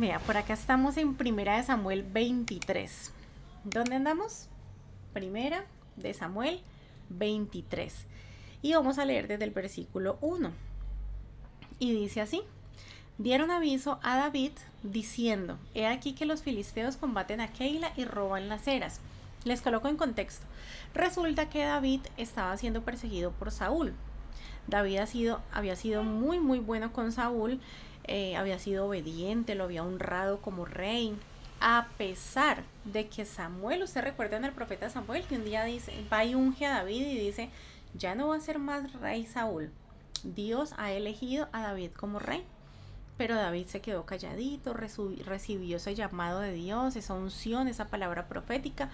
Mira, por acá estamos en Primera de Samuel 23. ¿Dónde andamos? Primera de Samuel 23. Y vamos a leer desde el versículo 1. Y dice así: dieron aviso a David diciendo: he aquí que los filisteos combaten a Keila y roban las eras. Les coloco en contexto. Resulta que David estaba siendo perseguido por Saúl. David había sido muy bueno con Saúl, había sido obediente, lo había honrado como rey, a pesar de que Samuel, usted recuerda en el profeta Samuel que un día dice, va y unge a David y dice: ya no va a ser más rey Saúl, Dios ha elegido a David como rey. Pero David se quedó calladito, recibió ese llamado de Dios, esa unción, esa palabra profética,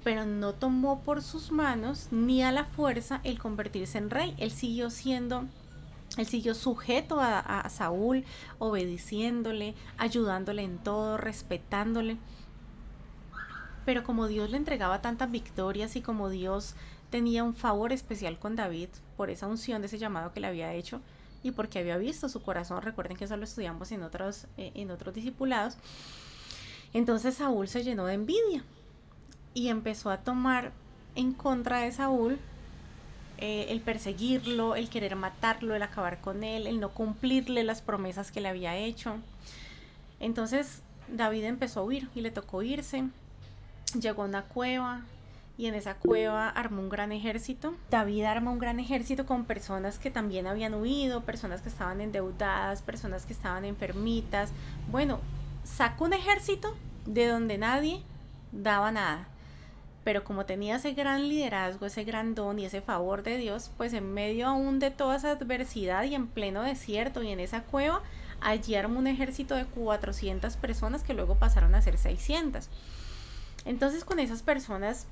pero no tomó por sus manos ni a la fuerza el convertirse en rey. Él siguió sujeto a Saúl, obedeciéndole, ayudándole en todo, respetándole. Pero como Dios le entregaba tantas victorias y como Dios tenía un favor especial con David por esa unción de ese llamado que le había hecho y porque había visto su corazón, recuerden que eso lo estudiamos en otros discipulados, entonces Saúl se llenó de envidia y empezó a tomar en contra de Saúl el perseguirlo, el querer matarlo, el acabar con él, el no cumplirle las promesas que le había hecho. Entonces David empezó a huir y le tocó irse. Llegó a una cueva y en esa cueva armó un gran ejército. David armó un gran ejército con personas que también habían huido, personas que estaban endeudadas, personas que estaban enfermitas. Bueno, sacó un ejército de donde nadie daba nada. Pero como tenía ese gran liderazgo, ese gran don y ese favor de Dios, pues en medio aún de toda esa adversidad y en pleno desierto y en esa cueva, allí armó un ejército de 400 personas que luego pasaron a ser 600. Entonces con esas personas,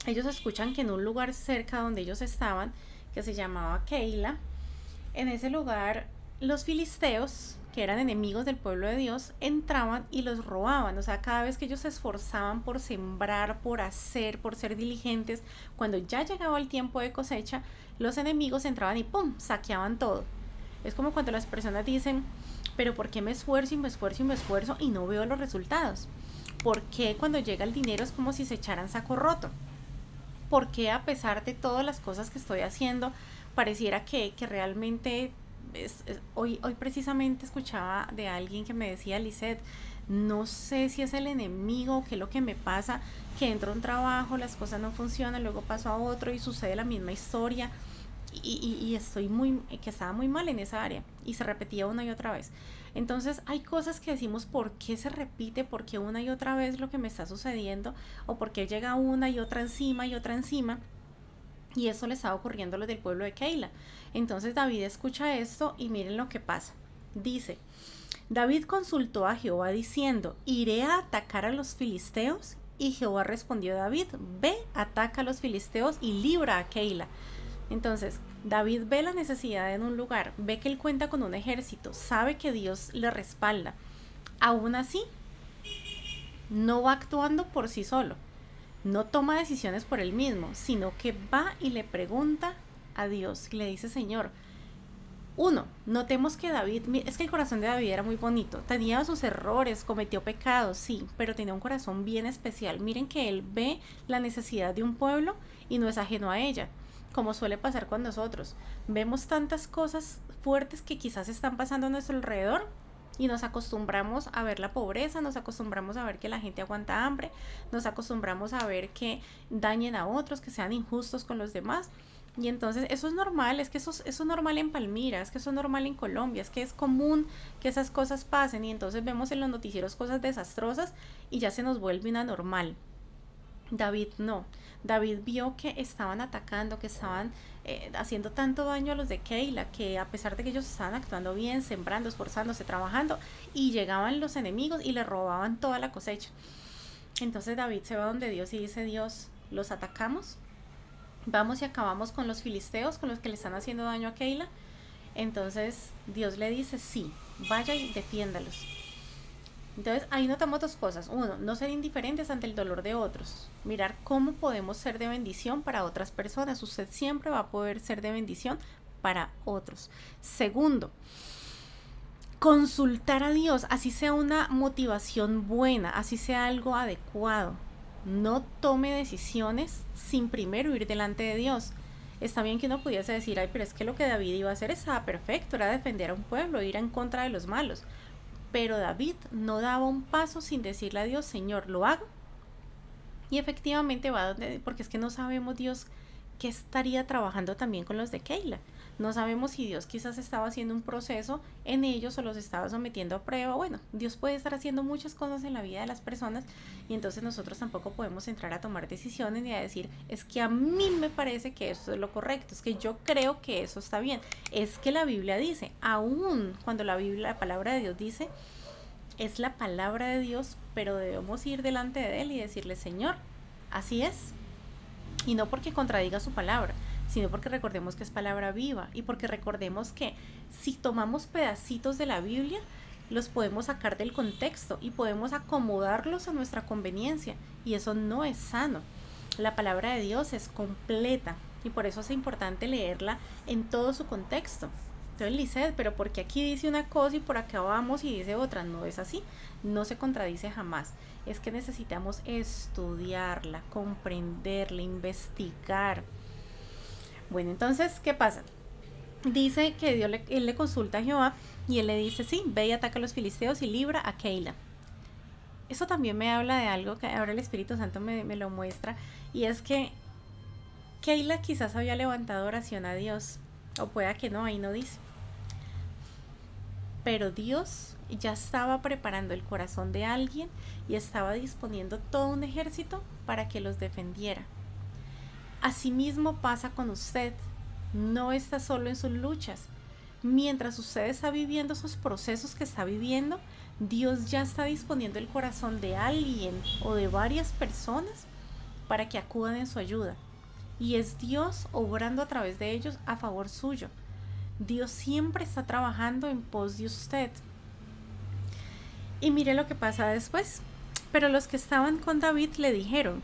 ellos escuchan que en un lugar cerca donde ellos estaban, que se llamaba Keila, en ese lugar los filisteos, que eran enemigos del pueblo de Dios, entraban y los robaban. O sea, cada vez que ellos se esforzaban por sembrar, por hacer, por ser diligentes, cuando ya llegaba el tiempo de cosecha, los enemigos entraban y ¡pum!, saqueaban todo. Es como cuando las personas dicen: pero ¿por qué me esfuerzo y me esfuerzo y me esfuerzo y no veo los resultados? ¿Por qué cuando llega el dinero es como si se echaran saco roto? ¿Por qué a pesar de todas las cosas que estoy haciendo pareciera que realmente hoy precisamente escuchaba de alguien que me decía: Lisette, no sé si es el enemigo o qué es lo que me pasa, que entro a un trabajo, las cosas no funcionan, luego paso a otro y sucede la misma historia y estoy que estaba muy mal en esa área y se repetía una y otra vez. Entonces hay cosas que decimos: ¿por qué se repite? ¿Por qué una y otra vez lo que me está sucediendo? ¿O por qué llega una y otra encima y otra encima? Y eso le estaba ocurriendo a los del pueblo de Keila. Entonces David escucha esto y miren lo que pasa. Dice: David consultó a Jehová diciendo: ¿iré a atacar a los filisteos? Y Jehová respondió a David: ve, ataca a los filisteos y libra a Keila. Entonces David ve la necesidad en un lugar, ve que él cuenta con un ejército, sabe que Dios le respalda. Aún así, no va actuando por sí solo, no toma decisiones por él mismo, sino que va y le pregunta a Dios y le dice: Señor, notemos que David, es que el corazón de David era muy bonito, tenía sus errores, cometió pecados, sí, pero tenía un corazón bien especial. Miren que él ve la necesidad de un pueblo y no es ajeno a ella, como suele pasar con nosotros. Vemos tantas cosas fuertes que quizás están pasando a nuestro alrededor y nos acostumbramos a ver la pobreza, nos acostumbramos a ver que la gente aguanta hambre, nos acostumbramos a ver que dañen a otros, que sean injustos con los demás. Y entonces eso es normal, es que eso es normal en Palmira, es que eso es normal en Colombia, es que es común que esas cosas pasen y entonces vemos en los noticieros cosas desastrosas y ya se nos vuelve una normal. David no. David vio que estaban atacando, que estaban haciendo tanto daño a los de Keila, que a pesar de que ellos estaban actuando bien, sembrando, esforzándose, trabajando, y llegaban los enemigos y le robaban toda la cosecha. Entonces David se va donde Dios y dice: Dios, ¿los atacamos? Vamos y acabamos con los filisteos, con los que le están haciendo daño a Keila. Entonces Dios le dice: sí, vaya y defiéndalos. Entonces ahí notamos dos cosas. Uno, no ser indiferentes ante el dolor de otros, mirar cómo podemos ser de bendición para otras personas. Usted siempre va a poder ser de bendición para otros. Segundo, consultar a Dios, así sea una motivación buena, así sea algo adecuado. No tome decisiones sin primero ir delante de Dios. Está bien que uno pudiese decir, ay, pero es que lo que David iba a hacer estaba perfecto, era defender a un pueblo, ir en contra de los malos. Pero David no daba un paso sin decirle a Dios, Señor, ¿lo hago? Y efectivamente va donde, porque es que no sabemos Dios que estaría trabajando también con los de Keila. No sabemos si Dios quizás estaba haciendo un proceso en ellos o los estaba sometiendo a prueba. Bueno, Dios puede estar haciendo muchas cosas en la vida de las personas y entonces nosotros tampoco podemos entrar a tomar decisiones ni a decir, es que a mí me parece que eso es lo correcto, es que yo creo que eso está bien. Es que la Biblia dice, aún cuando la palabra de Dios dice, es la palabra de Dios, pero debemos ir delante de Él y decirle, Señor, así es. Y no porque contradiga su palabra, sino porque recordemos que es palabra viva y porque recordemos que si tomamos pedacitos de la Biblia, los podemos sacar del contexto y podemos acomodarlos a nuestra conveniencia y eso no es sano. La palabra de Dios es completa y por eso es importante leerla en todo su contexto. Entonces, Lisset, pero porque aquí dice una cosa y por acá vamos y dice otra, no es así, no se contradice jamás. Es que necesitamos estudiarla, comprenderla, investigar. Bueno, entonces, ¿qué pasa? Dice que él le consulta a Jehová y él le dice, sí, ve y ataca a los filisteos y libra a Keila. Eso también me habla de algo que ahora el Espíritu Santo me lo muestra, y es que Keila quizás había levantado oración a Dios, o pueda que no, ahí no dice. Pero Dios ya estaba preparando el corazón de alguien y estaba disponiendo todo un ejército para que los defendiera. Asimismo pasa con usted, no está solo en sus luchas. Mientras usted está viviendo esos procesos que está viviendo, Dios ya está disponiendo el corazón de alguien o de varias personas para que acudan en su ayuda. Y es Dios obrando a través de ellos a favor suyo. Dios siempre está trabajando en pos de usted. Y mire lo que pasa después. Pero los que estaban con David le dijeron,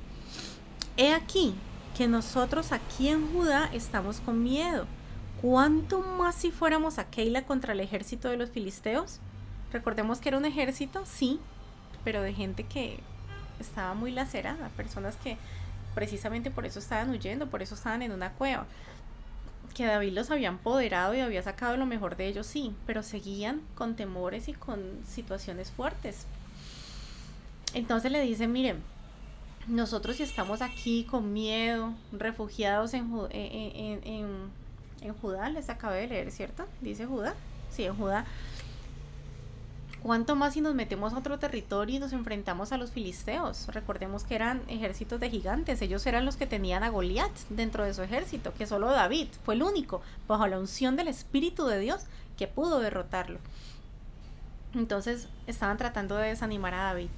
he aquí que nosotros aquí en Judá estamos con miedo. ¿Cuánto más si fuéramos a Keila contra el ejército de los filisteos? Recordemos que era un ejército, sí, pero de gente que estaba muy lacerada, personas que precisamente por eso estaban huyendo, por eso estaban en una cueva. Que David los había empoderado y había sacado lo mejor de ellos, sí, pero seguían con temores y con situaciones fuertes. Entonces le dice, miren, nosotros si estamos aquí con miedo, refugiados en Judá, les acabé de leer, ¿cierto? Dice Judá, sí, en Judá. ¿Cuánto más si nos metemos a otro territorio y nos enfrentamos a los filisteos? Recordemos que eran ejércitos de gigantes, ellos eran los que tenían a Goliat dentro de su ejército, que solo David fue el único, bajo la unción del Espíritu de Dios, que pudo derrotarlo. Entonces estaban tratando de desanimar a David,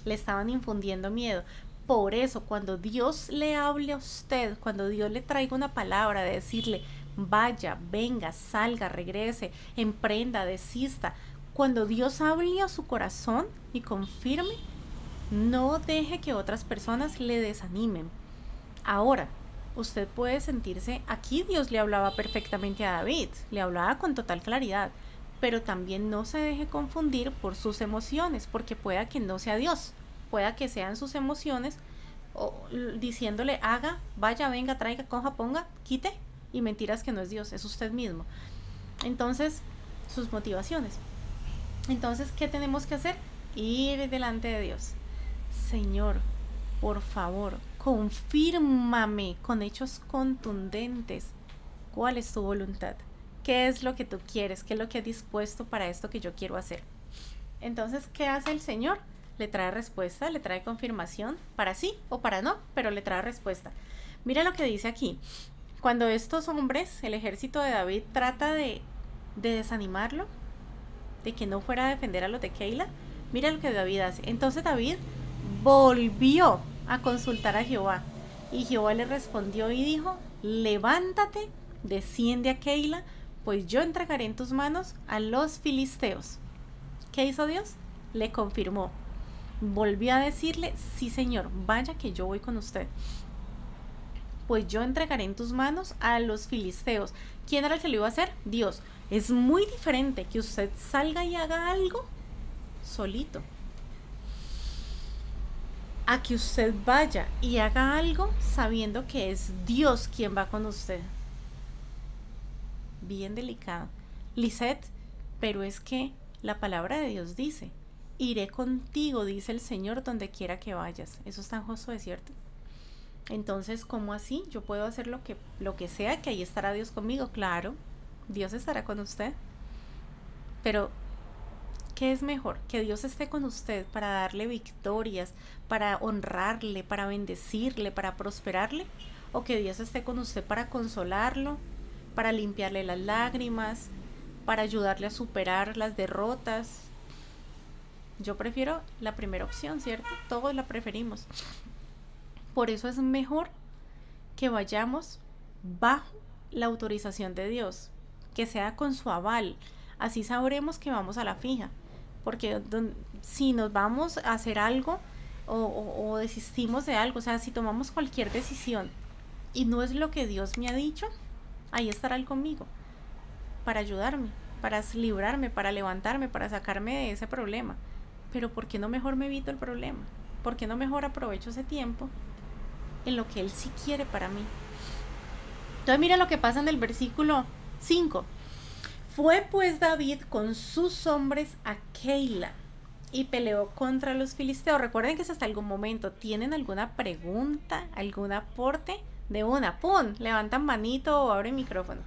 le estaban infundiendo miedo. Por eso, cuando Dios le hable a usted, cuando Dios le traiga una palabra de decirle, vaya, venga, salga, regrese, emprenda, desista, cuando Dios hable a su corazón y confirme, no deje que otras personas le desanimen. Ahora, usted puede sentirse, aquí Dios le hablaba perfectamente a David, le hablaba con total claridad, pero también no se deje confundir por sus emociones, porque pueda que no sea Dios, pueda que sean sus emociones, o diciéndole, haga, vaya, venga, traiga, coja, ponga, quite, y mentiras que no es Dios, es usted mismo. Entonces, sus motivaciones. Entonces, ¿qué tenemos que hacer? Ir delante de Dios. Señor, por favor, confírmame con hechos contundentes cuál es tu voluntad, qué es lo que tú quieres, qué es lo que has dispuesto para esto que yo quiero hacer. Entonces, ¿qué hace el Señor? Le trae respuesta, le trae confirmación, para sí o para no, pero le trae respuesta. Mira lo que dice aquí. Cuando estos hombres, el ejército de David, trata de desanimarlo, de que no fuera a defender a los de Keila, mira lo que David hace. Entonces David volvió a consultar a Jehová y Jehová le respondió y dijo, levántate, desciende a Keila, pues yo entregaré en tus manos a los filisteos. ¿Qué hizo Dios? Le confirmó. Volvió a decirle, sí Señor, vaya que yo voy con usted. Pues yo entregaré en tus manos a los filisteos. ¿Quién era el que lo iba a hacer? Dios. Es muy diferente que usted salga y haga algo solito, a que usted vaya y haga algo sabiendo que es Dios quien va con usted. Bien delicado. Lisette, pero es que la palabra de Dios dice, iré contigo, dice el Señor, donde quiera que vayas. Eso está en Josué, ¿cierto? Entonces, ¿cómo así? Yo puedo hacer lo que sea, que ahí estará Dios conmigo. Claro, Dios estará con usted. Pero, ¿qué es mejor? Que Dios esté con usted para darle victorias, para honrarle, para bendecirle, para prosperarle, o que Dios esté con usted para consolarlo, para limpiarle las lágrimas, para ayudarle a superar las derrotas. Yo prefiero la primera opción, ¿cierto? Todos la preferimos. Por eso es mejor que vayamos bajo la autorización de Dios, que sea con su aval. Así sabremos que vamos a la fija. Porque si nos vamos a hacer algo o desistimos de algo, o sea, si tomamos cualquier decisión y no es lo que Dios me ha dicho, ahí estará Él conmigo para ayudarme, para librarme, para levantarme, para sacarme de ese problema. Pero ¿por qué no mejor me evito el problema? ¿Por qué no mejor aprovecho ese tiempo en lo que Él sí quiere para mí? Entonces mira lo que pasa en el versículo 5. Fue pues David con sus hombres a Keila y peleó contra los filisteos. Recuerden que es hasta algún momento. ¿Tienen alguna pregunta, algún aporte? De una, ¡pum!, levantan manito o abren micrófono.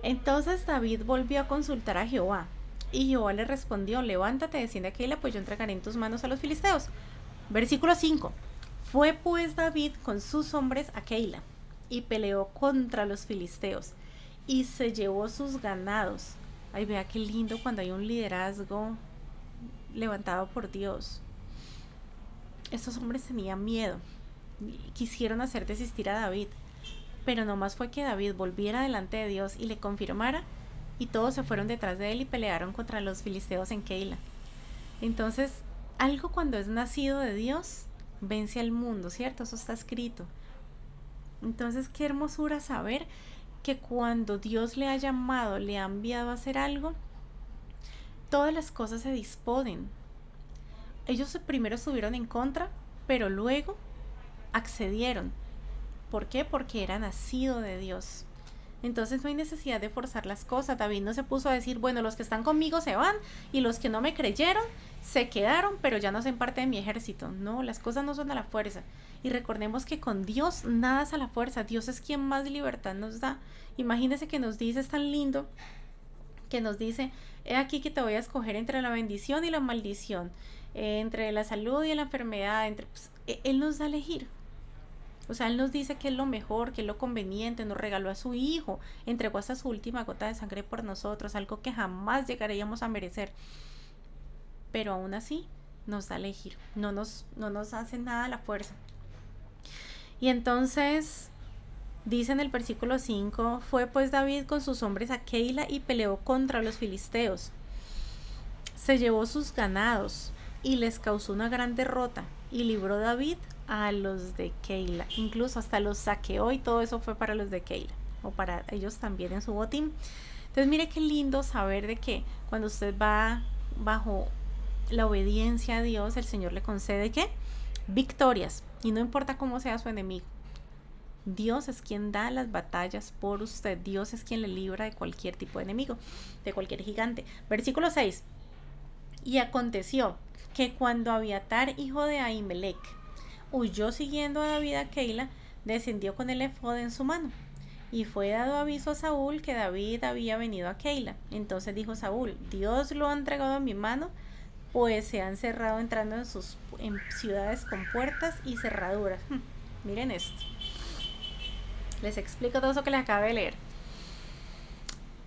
Entonces David volvió a consultar a Jehová. Y Jehová le respondió, levántate, desciende a Keila, pues yo entregaré en tus manos a los filisteos. Versículo 5. Fue pues David con sus hombres a Keila y peleó contra los filisteos y se llevó sus ganados. Ay, vea qué lindo cuando hay un liderazgo levantado por Dios. Estos hombres tenían miedo, quisieron hacer desistir a David, pero nomás fue que David volviera delante de Dios y le confirmara, y todos se fueron detrás de él y pelearon contra los filisteos en Keila. Entonces, algo cuando es nacido de Dios vence al mundo, ¿cierto? Eso está escrito. Entonces, qué hermosura saber que cuando Dios le ha llamado, le ha enviado a hacer algo, todas las cosas se disponen. Ellos primero estuvieron en contra, pero luego accedieron. ¿Por qué? Porque era nacido de Dios. Entonces no hay necesidad de forzar las cosas. David no se puso a decir, bueno, los que están conmigo se van y los que no me creyeron se quedaron, pero ya no hacen parte de mi ejército. No, las cosas no son a la fuerza. Y recordemos que con Dios nada es a la fuerza. Dios es quien más libertad nos da. Imagínense que nos dice, es tan lindo, que nos dice, he aquí que te voy a escoger entre la bendición y la maldición, entre la salud y la enfermedad. Pues, Él nos da a elegir. O sea, Él nos dice que es lo mejor, que es lo conveniente, nos regaló a su Hijo, entregó hasta su última gota de sangre por nosotros, algo que jamás llegaríamos a merecer. Pero aún así, nos da a elegir, no nos hace nada a la fuerza. Y entonces, dice en el versículo 5, fue pues David con sus hombres a Keila y peleó contra los filisteos. Se llevó sus ganados y les causó una gran derrota, y libró David a los de Keila, incluso hasta los saqueó, y todo eso fue para los de Keila, o para ellos también en su botín. Entonces mire qué lindo saber de que cuando usted va bajo la obediencia a Dios, el Señor le concede ¿qué? Victorias, y no importa cómo sea su enemigo. Dios es quien da las batallas por usted. Dios es quien le libra de cualquier tipo de enemigo, de cualquier gigante. Versículo 6. Y aconteció que cuando Abiatar, hijo de Ahimelech, huyó siguiendo a David a Keila, descendió con el efod en su mano. Y fue dado aviso a Saúl que David había venido a Keila. Entonces dijo Saúl, Dios lo ha entregado en mi mano, pues se han cerrado entrando en ciudades con puertas y cerraduras. Miren esto. Les explico todo eso que les acabo de leer.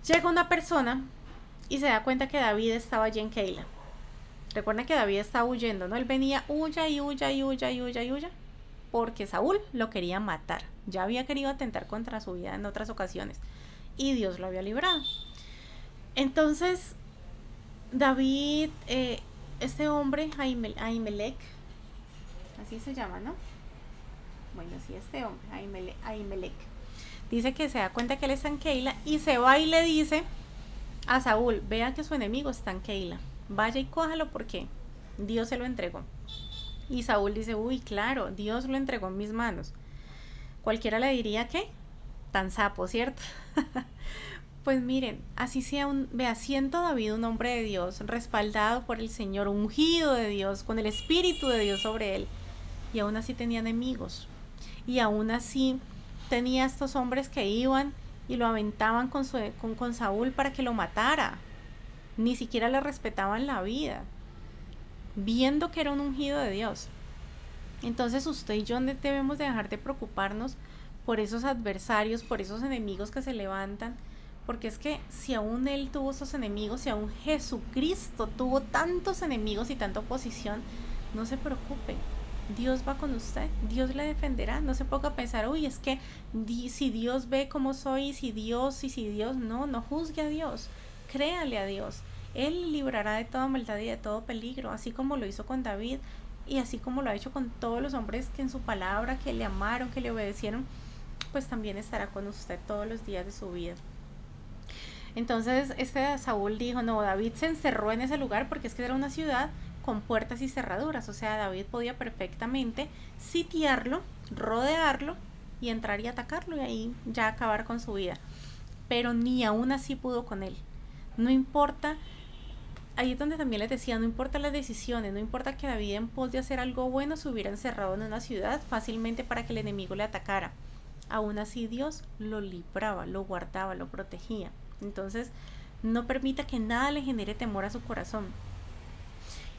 Llega una persona y se da cuenta que David estaba allí en Keila. Recuerden que David estaba huyendo, ¿no? Él venía, huya, porque Saúl lo quería matar. Ya había querido atentar contra su vida en otras ocasiones. Y Dios lo había librado. Entonces, David, este hombre, Ahimelech, así se llama, ¿no? Bueno, sí, este hombre, Ahimelech, dice que se da cuenta que él está en Keila y se va y le dice a Saúl, vea que su enemigo está en Keila, vaya y cójalo porque Dios se lo entregó. Y Saúl dice, uy, claro, Dios lo entregó en mis manos. Cualquiera le diría que tan sapo, ¿cierto? Pues miren, así sea vea, siendo David un hombre de Dios, respaldado por el Señor, ungido de Dios, con el Espíritu de Dios sobre él, y aún así tenía enemigos. Y aún así tenía estos hombres que iban y lo aventaban con Saúl para que lo matara. Ni siquiera le respetaban la vida, viendo que era un ungido de Dios. Entonces usted y yo debemos dejar de preocuparnos por esos adversarios, por esos enemigos que se levantan, porque es que si aún él tuvo esos enemigos, si aún Jesucristo tuvo tantos enemigos y tanta oposición, no se preocupe, Dios va con usted, Dios le defenderá. No se ponga a pensar, uy, es que si Dios ve cómo soy, si Dios, no juzgue a Dios, créale a Dios. Él librará de toda maldad y de todo peligro, así como lo hizo con David y así como lo ha hecho con todos los hombres que en su palabra, que le amaron, que le obedecieron, pues también estará con usted todos los días de su vida. Entonces Saúl dijo, no, David se encerró en ese lugar porque es que era una ciudad con puertas y cerraduras, o sea, David podía perfectamente sitiarlo, rodearlo y entrar y atacarlo y ahí ya acabar con su vida, pero ni aún así pudo con él. No importa, ahí es donde también les decía, no importa las decisiones, no importa que David en pos de hacer algo bueno se hubiera encerrado en una ciudad fácilmente para que el enemigo le atacara, aún así Dios lo libraba, lo guardaba, lo protegía. Entonces no permita que nada le genere temor a su corazón.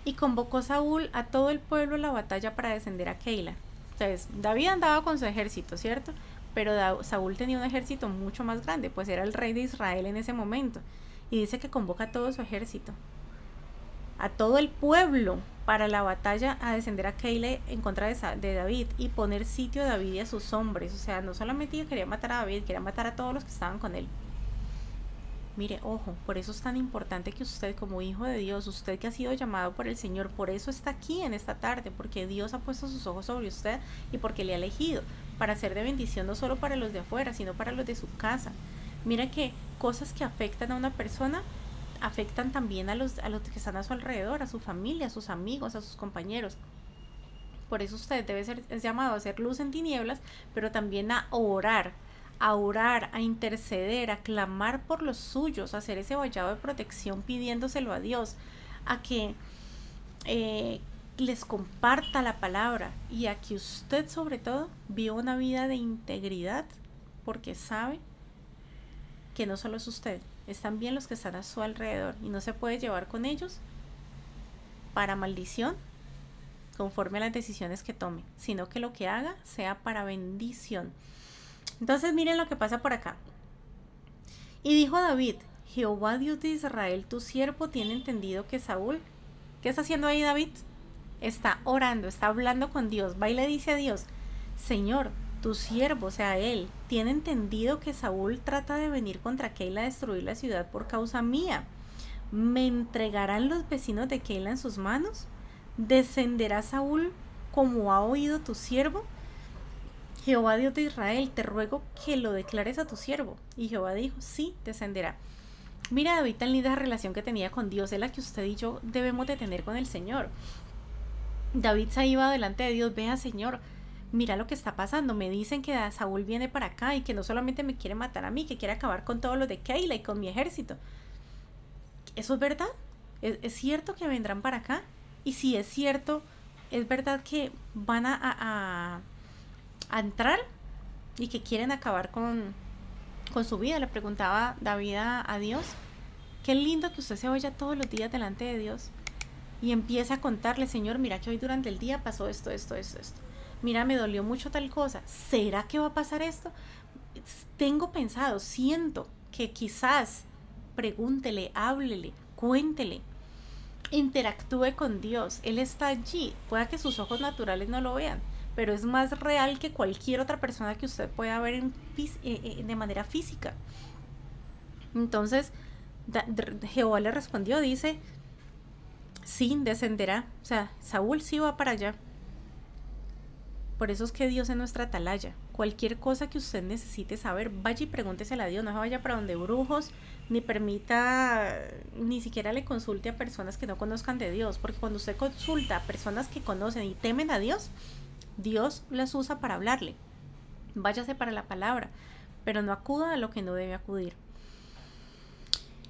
Y convocó Saúl a todo el pueblo a la batalla para descender a Keila. Entonces David andaba con su ejército, ¿cierto? Pero Saúl tenía un ejército mucho más grande, pues era el rey de Israel en ese momento. Y dice que convoca a todo su ejército, a todo el pueblo, para la batalla a descender a Keila en contra de David y poner sitio a David y a sus hombres. O sea, no solamente quería matar a David, quería matar a todos los que estaban con él. Mire, ojo, por eso es tan importante que usted como hijo de Dios, usted que ha sido llamado por el Señor, por eso está aquí en esta tarde, porque Dios ha puesto sus ojos sobre usted y porque le ha elegido para ser de bendición no solo para los de afuera, sino para los de su casa. Mira que cosas que afectan a una persona afectan también a los que están a su alrededor, a su familia, a sus amigos, a sus compañeros. Por eso usted es llamado a hacer luz en tinieblas, pero también a orar, a interceder, a clamar por los suyos, a hacer ese vallado de protección pidiéndoselo a Dios, a que les comparta la palabra y a que usted sobre todo viva una vida de integridad, porque sabe que no solo es usted, es también los que están a su alrededor y no se puede llevar con ellos para maldición conforme a las decisiones que tome, sino que lo que haga sea para bendición. Entonces miren lo que pasa por acá. Y dijo David, Jehová Dios de Israel, tu siervo tiene entendido que Saúl, ¿qué está haciendo ahí David? Está orando, está hablando con Dios, va y le dice a Dios, Señor, tu siervo, o sea él, tiene entendido que Saúl trata de venir contra Keila a destruir la ciudad por causa mía. ¿Me entregarán los vecinos de Keila en sus manos? ¿Descenderá Saúl como ha oído tu siervo? Jehová Dios de Israel, te ruego que lo declares a tu siervo. Y Jehová dijo, sí, descenderá. Mira David, tan linda relación que tenía con Dios, es la que usted y yo debemos de tener con el Señor. David se iba delante de Dios, vea Señor, mira lo que está pasando, me dicen que Saúl viene para acá y que no solamente me quiere matar a mí, que quiere acabar con todos los de Keila y con mi ejército. ¿Eso es verdad? ¿Es cierto que vendrán para acá? Y si es cierto, ¿es verdad que van a entrar y que quieren acabar con su vida? Le preguntaba David a Dios. Qué lindo que usted se vaya todos los días delante de Dios y empieza a contarle, Señor, mira que hoy durante el día pasó esto. Mira, me dolió mucho tal cosa. ¿Será que va a pasar esto? Tengo pensado, siento que quizás pregúntele, háblele, cuéntele, interactúe con Dios. Él está allí. Pueda que sus ojos naturales no lo vean, pero es más real que cualquier otra persona que usted pueda ver de manera física. Entonces Jehová le respondió, dice, sí, descenderá. O sea, Saúl sí va para allá. Por eso es que Dios es nuestra atalaya. Cualquier cosa que usted necesite saber, vaya y pregúntesela a Dios. No se vaya para donde brujos, ni permita, ni siquiera le consulte a personas que no conozcan de Dios. Porque cuando usted consulta a personas que conocen y temen a Dios, Dios las usa para hablarle. Váyase para la palabra, pero no acuda a lo que no debe acudir.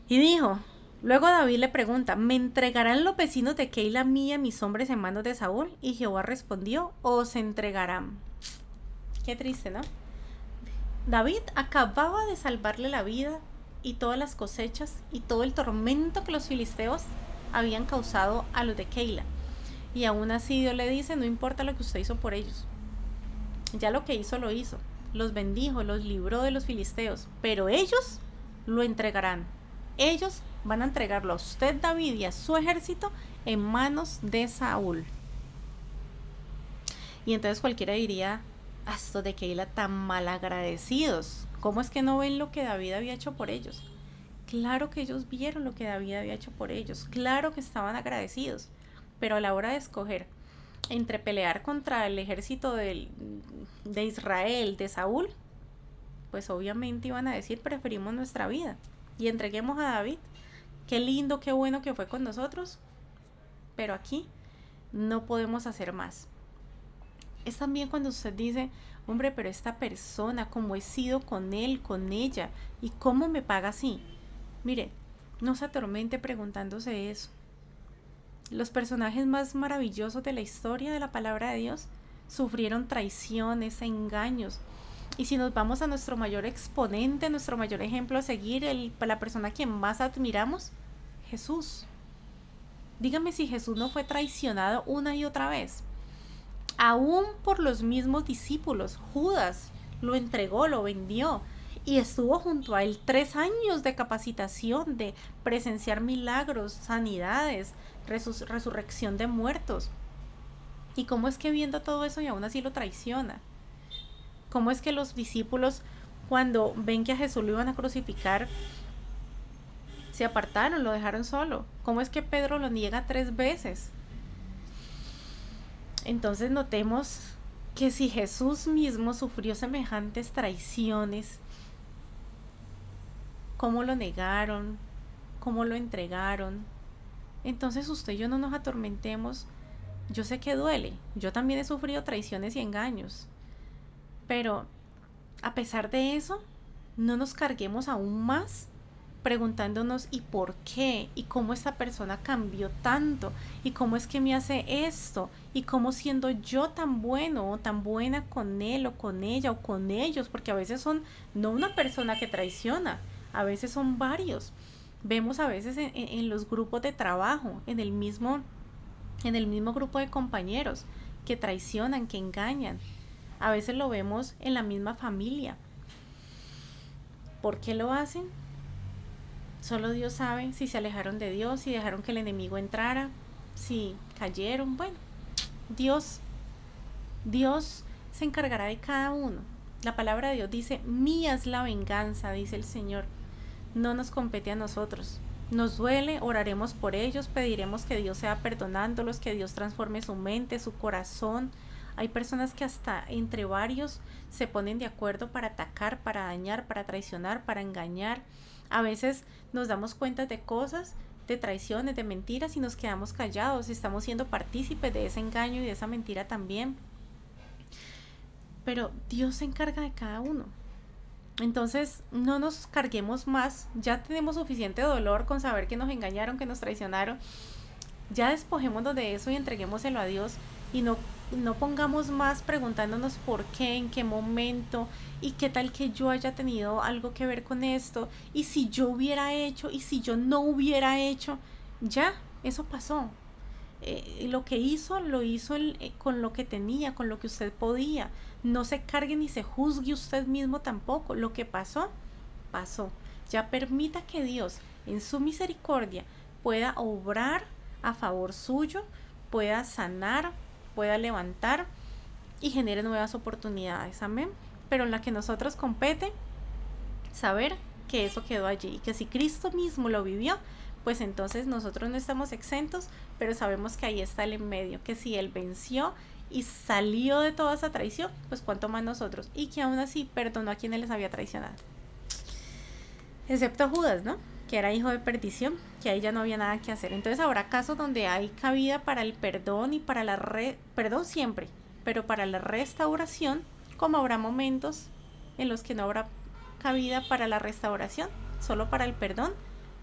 Y dijo, luego David le pregunta, ¿me entregarán los vecinos de Keila mía mis hombres en manos de Saúl? Y Jehová respondió, os entregarán. Qué triste, ¿no? David acababa de salvarle la vida y todas las cosechas y todo el tormento que los filisteos habían causado a los de Keila. Y aún así Dios le dice, no importa lo que usted hizo por ellos. Ya lo que hizo, lo hizo. Los bendijo, los libró de los filisteos. Pero ellos lo entregarán. Ellos van a entregarlo a usted, David, y a su ejército en manos de Saúl. Y entonces cualquiera diría, estos de Keila tan malagradecidos, ¿cómo es que no ven lo que David había hecho por ellos? Claro que ellos vieron lo que David había hecho por ellos, claro que estaban agradecidos, pero a la hora de escoger entre pelear contra el ejército de Israel, de Saúl, pues obviamente iban a decir, preferimos nuestra vida y entreguemos a David. Qué lindo, qué bueno que fue con nosotros, pero aquí no podemos hacer más. Es también cuando usted dice, hombre, pero esta persona, cómo he sido con él, con ella, y cómo me paga así. Mire, no se atormente preguntándose eso. Los personajes más maravillosos de la historia de la palabra de Dios sufrieron traiciones, engaños. Y si nos vamos a nuestro mayor exponente, nuestro mayor ejemplo a seguir, la persona a quien más admiramos, Jesús. Dígame si Jesús no fue traicionado una y otra vez. Aún por los mismos discípulos. Judas lo entregó, lo vendió. Y estuvo junto a él 3 años de capacitación, de presenciar milagros, sanidades, resurrección de muertos. ¿Y cómo es que viendo todo eso y aún así lo traiciona? ¿Cómo es que los discípulos, cuando ven que a Jesús lo iban a crucificar, se apartaron, lo dejaron solo? ¿Cómo es que Pedro lo niega 3 veces? Entonces notemos que si Jesús mismo sufrió semejantes traiciones, cómo lo negaron, cómo lo entregaron, entonces usted y yo no nos atormentemos. Yo sé que duele, yo también he sufrido traiciones y engaños, pero a pesar de eso, no nos carguemos aún más preguntándonos ¿y por qué? ¿Y cómo esta persona cambió tanto? ¿Y cómo es que me hace esto? ¿Y cómo siendo yo tan bueno o tan buena con él o con ella o con ellos? Porque a veces son no una persona que traiciona, a veces son varios. Vemos a veces en los grupos de trabajo, en el mismo grupo de compañeros que traicionan, que engañan. A veces lo vemos en la misma familia. ¿Por qué lo hacen? Solo Dios sabe si se alejaron de Dios, si dejaron que el enemigo entrara, si cayeron. Bueno, Dios se encargará de cada uno. La palabra de Dios dice, mía es la venganza, dice el Señor. No nos compete a nosotros. Nos duele, oraremos por ellos, pediremos que Dios sea perdonándolos, que Dios transforme su mente, su corazón. Hay personas que hasta entre varios se ponen de acuerdo para atacar, para dañar, para traicionar, para engañar. A veces nos damos cuenta de cosas, de traiciones, de mentiras y nos quedamos callados. Estamos siendo partícipes de ese engaño y de esa mentira también. Pero Dios se encarga de cada uno. Entonces no nos carguemos más. Ya tenemos suficiente dolor con saber que nos engañaron, que nos traicionaron. Ya despojémonos de eso y entreguémoselo a Dios. Y no pongamos más preguntándonos por qué, en qué momento, y qué tal que yo haya tenido algo que ver con esto, y si yo hubiera hecho, y si yo no hubiera hecho. Ya, eso pasó. Lo que hizo, lo hizo con lo que tenía, con lo que usted podía. No se cargue ni se juzgue usted mismo tampoco. Lo que pasó, pasó. Ya permita que Dios, en su misericordia, pueda obrar a favor suyo, pueda sanar, pueda levantar y genere nuevas oportunidades, amén. Pero en la que nosotros compete saber que eso quedó allí y que si Cristo mismo lo vivió, pues entonces nosotros no estamos exentos, pero sabemos que ahí está el en medio, que si Él venció y salió de toda esa traición, pues cuánto más nosotros, y que aún así perdonó a quienes les había traicionado. Excepto Judas, ¿no? Que era hijo de perdición, que ahí ya no había nada que hacer. Entonces habrá casos donde hay cabida para el perdón y para la perdón siempre, pero para la restauración, como habrá momentos en los que no habrá cabida para la restauración, solo para el perdón,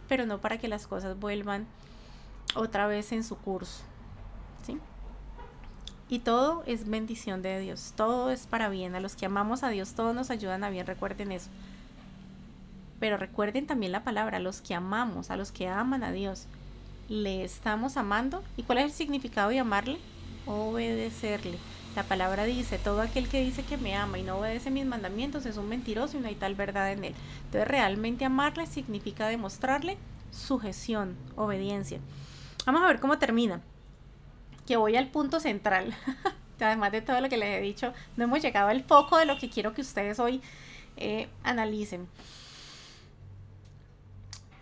pero no para que las cosas vuelvan otra vez en su curso, ¿sí? Y todo es bendición de Dios, todo es para bien. A los que amamos a Dios, todos nos ayudan a bien, recuerden eso. Pero recuerden también la palabra, a los que amamos, a los que aman a Dios, le estamos amando. ¿Y cuál es el significado de amarle? Obedecerle. La palabra dice, todo aquel que dice que me ama y no obedece mis mandamientos es un mentiroso y no hay tal verdad en él. Entonces realmente amarle significa demostrarle sujeción, obediencia. Vamos a ver cómo termina, que voy al punto central. Además de todo lo que les he dicho, no hemos llegado al foco de lo que quiero que ustedes hoy analicen.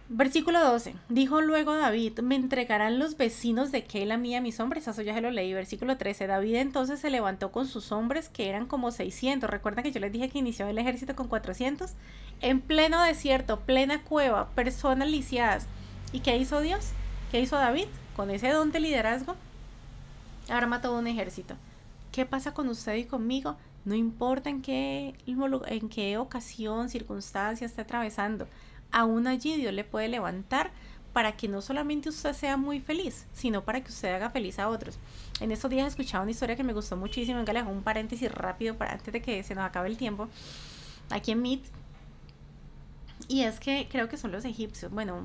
Versículo 12. Dijo luego David, me entregarán los vecinos de Keila a mí a mis hombres. Eso ya se lo leí. Versículo 13. David entonces se levantó con sus hombres, que eran como 600. Recuerdan que yo les dije que inició el ejército con 400. En pleno desierto, plena cueva, personas lisiadas. ¿Y qué hizo Dios? ¿Qué hizo David? Con ese don de liderazgo, arma todo un ejército. ¿Qué pasa con usted y conmigo? No importa en qué ocasión, circunstancia esté atravesando. Aún allí Dios le puede levantar para que no solamente usted sea muy feliz, sino para que usted haga feliz a otros. En estos días escuchaba una historia que me gustó muchísimo. Venga, le hago un paréntesis rápido para antes de que se nos acabe el tiempo. Aquí en Meet. Y es que creo que son los egipcios, bueno,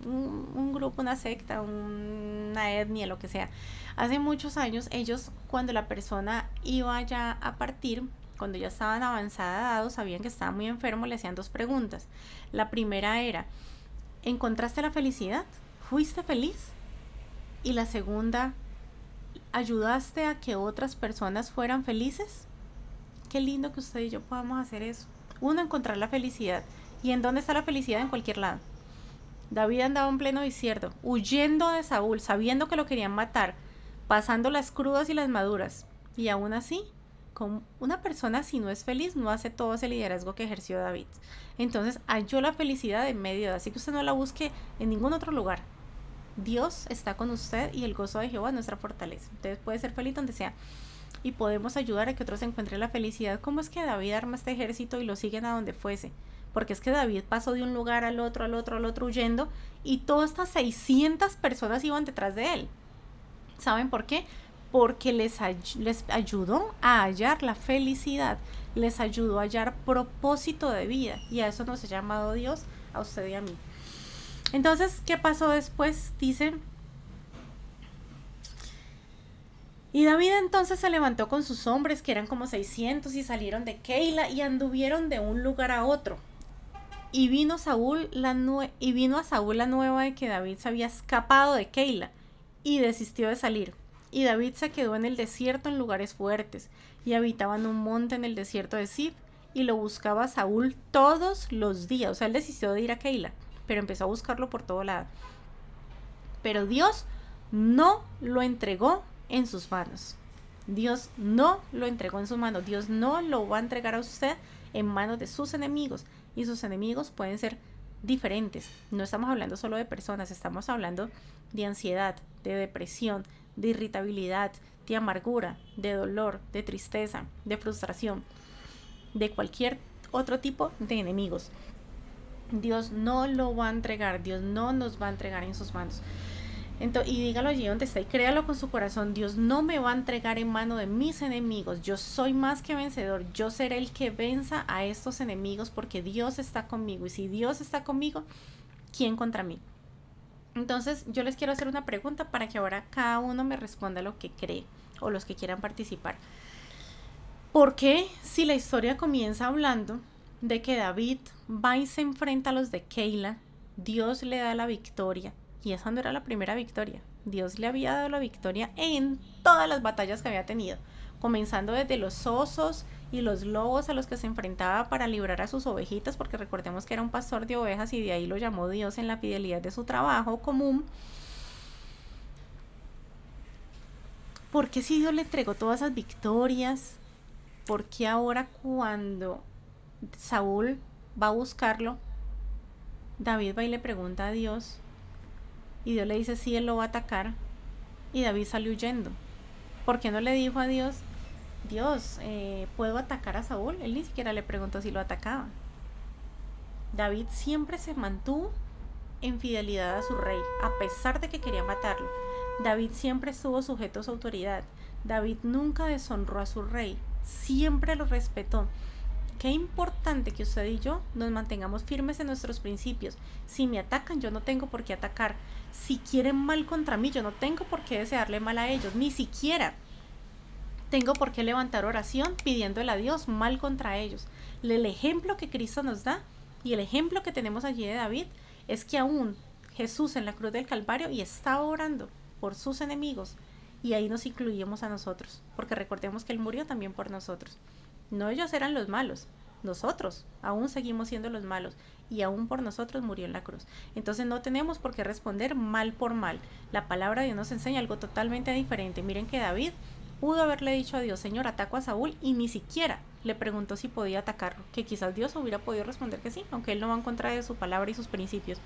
un grupo, una secta, una etnia, lo que sea. Hace muchos años ellos, cuando la persona iba ya a partir, cuando ya estaban avanzada edad, sabían que estaba muy enfermo, le hacían 2 preguntas. La primera era, ¿encontraste la felicidad? ¿Fuiste feliz? Y la segunda, ¿ayudaste a que otras personas fueran felices? Qué lindo que usted y yo podamos hacer eso. Uno, encontrar la felicidad. ¿Y en dónde está la felicidad? En cualquier lado. David andaba en pleno desierto, huyendo de Saúl, sabiendo que lo querían matar, pasando las crudas y las maduras. Y aún así, con una persona, si no es feliz, no hace todo ese liderazgo que ejerció David. Entonces halló la felicidad en medio, así que usted no la busque en ningún otro lugar. Dios está con usted y el gozo de Jehová es nuestra fortaleza. Entonces puede ser feliz donde sea y podemos ayudar a que otros encuentren la felicidad. ¿Cómo es que David arma este ejército y lo siguen a donde fuese? Porque es que David pasó de un lugar al otro, al otro, al otro huyendo, y todas estas 600 personas iban detrás de él. ¿Saben por qué? Porque les ayudó a hallar la felicidad, les ayudó a hallar propósito de vida, y a eso nos ha llamado Dios, a usted y a mí. Entonces, ¿qué pasó después? Dice, y David entonces se levantó con sus hombres, que eran como 600, y salieron de Keila y anduvieron de un lugar a otro. Y vino a Saúl la nueva de que David se había escapado de Keila y desistió de salir. Y David se quedó en el desierto en lugares fuertes y habitaba en un monte en el desierto de Zif, y lo buscaba Saúl todos los días. O sea, él desistió de ir a Keila, pero empezó a buscarlo por todo lado. Pero Dios no lo entregó en sus manos. Dios no lo entregó en sus manos. Dios no lo va a entregar a usted en manos de sus enemigos. Y sus enemigos pueden ser diferentes. No estamos hablando solo de personas, estamos hablando de ansiedad, de depresión, de irritabilidad, de amargura, de dolor, de tristeza, de frustración, de cualquier otro tipo de enemigos. Dios no lo va a entregar, Dios no nos va a entregar en sus manos. Entonces, y dígalo allí donde está y créalo con su corazón. Dios no me va a entregar en mano de mis enemigos. Yo soy más que vencedor. Yo seré el que venza a estos enemigos porque Dios está conmigo. Y si Dios está conmigo, ¿quién contra mí? Entonces yo les quiero hacer una pregunta para que ahora cada uno me responda lo que cree o los que quieran participar. ¿Por qué si la historia comienza hablando de que David va y se enfrenta a los de Keila, Dios le da la victoria? Y esa no era la primera victoria. Dios le había dado la victoria en todas las batallas que había tenido, comenzando desde los osos y los lobos a los que se enfrentaba para librar a sus ovejitas, porque recordemos que era un pastor de ovejas y de ahí lo llamó Dios en la fidelidad de su trabajo común, ¿Por qué si Dios le entregó todas esas victorias? ¿Por qué ahora cuando Saúl va a buscarlo, David va y le pregunta a Dios y Dios le dice sí, él lo va a atacar y David sale huyendo? ¿Por qué no le dijo a Dios, Dios, ¿puedo atacar a Saúl? Él ni siquiera le preguntó si lo atacaba. David siempre se mantuvo en fidelidad a su rey, a pesar de que quería matarlo. David siempre estuvo sujeto a su autoridad. David nunca deshonró a su rey, siempre lo respetó. Qué importante que usted y yo nos mantengamos firmes en nuestros principios. Si me atacan, yo no tengo por qué atacar. Si quieren mal contra mí, yo no tengo por qué desearle mal a ellos, ni siquiera tengo por qué levantar oración pidiéndole a Dios mal contra ellos. El ejemplo que Cristo nos da y el ejemplo que tenemos allí de David es que aún Jesús en la cruz del Calvario y estaba orando por sus enemigos, y ahí nos incluimos a nosotros, porque recordemos que Él murió también por nosotros. No ellos eran los malos, nosotros aún seguimos siendo los malos y aún por nosotros murió en la cruz. Entonces no tenemos por qué responder mal por mal. La palabra de Dios nos enseña algo totalmente diferente. Miren que David pudo haberle dicho a Dios, Señor, ataco a Saúl, y ni siquiera le preguntó si podía atacarlo, que quizás Dios hubiera podido responder que sí, aunque él no va en contra de su palabra y sus principios.